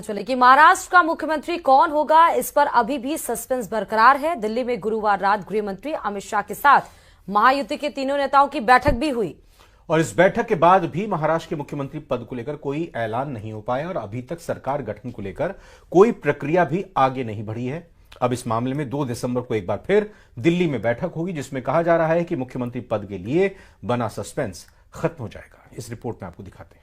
चले कि महाराष्ट्र का मुख्यमंत्री कौन होगा, इस पर अभी भी सस्पेंस बरकरार है। दिल्ली में गुरुवार रात गृह मंत्री अमित शाह के साथ महायुति के तीनों नेताओं की बैठक भी हुई और इस बैठक के बाद भी महाराष्ट्र के मुख्यमंत्री पद को लेकर कोई ऐलान नहीं हो पाया और अभी तक सरकार गठन को लेकर कोई प्रक्रिया भी आगे नहीं बढ़ी है। अब इस मामले में 2 दिसंबर को एक बार फिर दिल्ली में बैठक होगी, जिसमें कहा जा रहा है कि मुख्यमंत्री पद के लिए बना सस्पेंस खत्म हो जाएगा। इस रिपोर्ट में आपको दिखाते हैं।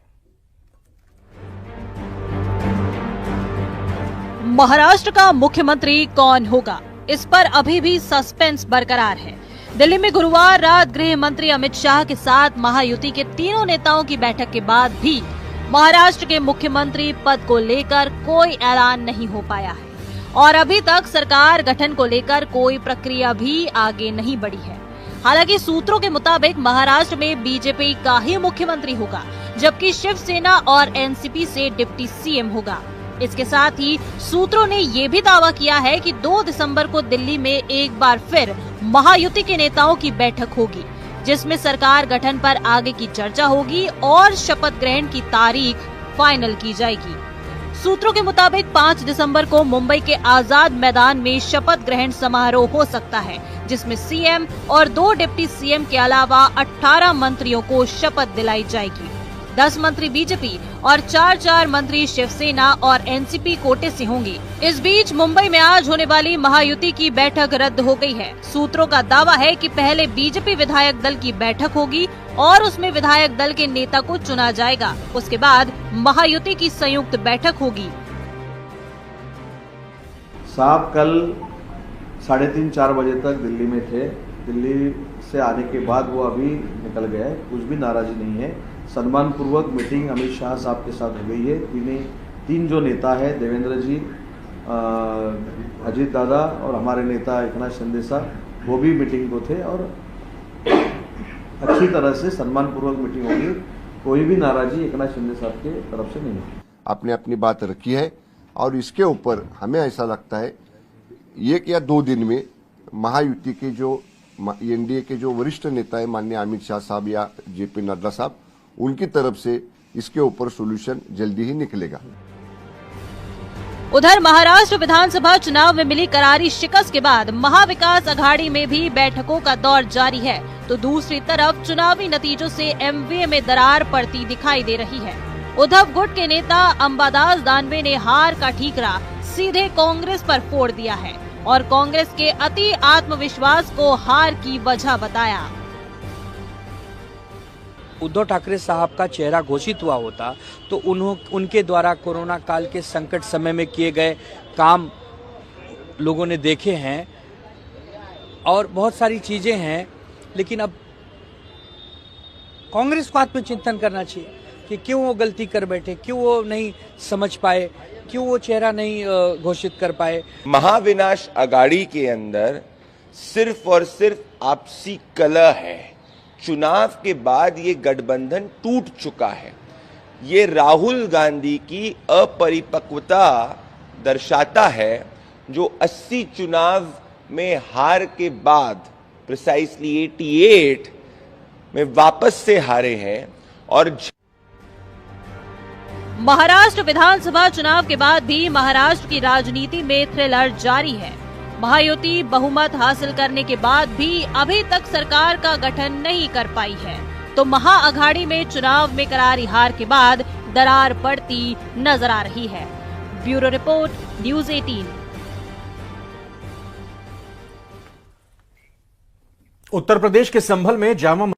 महाराष्ट्र का मुख्यमंत्री कौन होगा, इस पर अभी भी सस्पेंस बरकरार है। दिल्ली में गुरुवार रात गृह मंत्री अमित शाह के साथ महायुति के तीनों नेताओं की बैठक के बाद भी महाराष्ट्र के मुख्यमंत्री पद को लेकर कोई ऐलान नहीं हो पाया है और अभी तक सरकार गठन को लेकर कोई प्रक्रिया भी आगे नहीं बढ़ी है। हालांकि सूत्रों के मुताबिक महाराष्ट्र में बीजेपी का ही मुख्यमंत्री होगा, जबकि शिवसेना और एनसीपी से डिप्टी सीएम होगा। इसके साथ ही सूत्रों ने ये भी दावा किया है कि 2 दिसंबर को दिल्ली में एक बार फिर महायुति के नेताओं की बैठक होगी, जिसमें सरकार गठन पर आगे की चर्चा होगी और शपथ ग्रहण की तारीख फाइनल की जाएगी। सूत्रों के मुताबिक 5 दिसंबर को मुंबई के आजाद मैदान में शपथ ग्रहण समारोह हो सकता है, जिसमें सीएम और 2 डिप्टी सीएम के अलावा 18 मंत्रियों को शपथ दिलाई जाएगी। 10 मंत्री बीजेपी और 4 मंत्री शिवसेना और एनसीपी कोटे से होंगे। इस बीच मुंबई में आज होने वाली महायुति की बैठक रद्द हो गई है। सूत्रों का दावा है कि पहले बीजेपी विधायक दल की बैठक होगी और उसमें विधायक दल के नेता को चुना जाएगा। उसके बाद महायुति की संयुक्त बैठक होगी। साहब कल 3:30-4 बजे तक दिल्ली में थे। दिल्ली से आने के बाद वो अभी निकल गए, कुछ भी नाराजी नहीं है। सम्मान पूर्वक मीटिंग अमित शाह साहब के साथ हो गई है। तीन जो नेता है, देवेंद्र जी, अजीत दादा और हमारे नेता एकनाथ शिंदे साहब, वो भी मीटिंग को थे और अच्छी तरह से सम्मान पूर्वक मीटिंग होगी। कोई भी नाराजी एकनाथ शिंदे साहब के तरफ से नहीं है। आपने अपनी बात रखी है और इसके ऊपर हमें ऐसा लगता है 1 या 2 दिन में महायुति के जो एनडीए के जो वरिष्ठ नेता है माननीय अमित शाह साहब या जेपी नड्डा साहब, उनकी तरफ से इसके ऊपर सॉल्यूशन जल्दी ही निकलेगा। उधर महाराष्ट्र विधानसभा चुनाव में मिली करारी शिकस्त के बाद महाविकास अघाड़ी में भी बैठकों का दौर जारी है, तो दूसरी तरफ चुनावी नतीजों से एमवीए में दरार पड़ती दिखाई दे रही है। उद्धव गुट के नेता अंबादास दानवे ने हार का ठीकरा सीधे कांग्रेस पर फोड़ दिया है और कांग्रेस के अति आत्मविश्वास को हार की वजह बताया। उद्धव ठाकरे साहब का चेहरा घोषित हुआ होता तो उनके द्वारा कोरोना काल के संकट समय में किए गए काम लोगों ने देखे हैं और बहुत सारी चीजें हैं, लेकिन अब कांग्रेस को आत्मचिंतन करना चाहिए कि क्यों वो गलती कर बैठे, क्यों वो नहीं समझ पाए, क्यों वो चेहरा नहीं घोषित कर पाए। महाविनाश अघाड़ी के अंदर सिर्फ और सिर्फ आपसी कलह है। चुनाव के बाद ये गठबंधन टूट चुका है। ये राहुल गांधी की अपरिपक्वता दर्शाता है, जो 80 चुनाव में हार के बाद प्रिसाइसली 88 में वापस से हारे हैं। और महाराष्ट्र विधानसभा चुनाव के बाद भी महाराष्ट्र की राजनीति में थ्रिलर जारी है। महायुति बहुमत हासिल करने के बाद भी अभी तक सरकार का गठन नहीं कर पाई है, तो महाअघाड़ी में चुनाव में करारी हार के बाद दरार पड़ती नजर आ रही है। Bureau report, news 18। Uttar Pradesh के संभल में जामा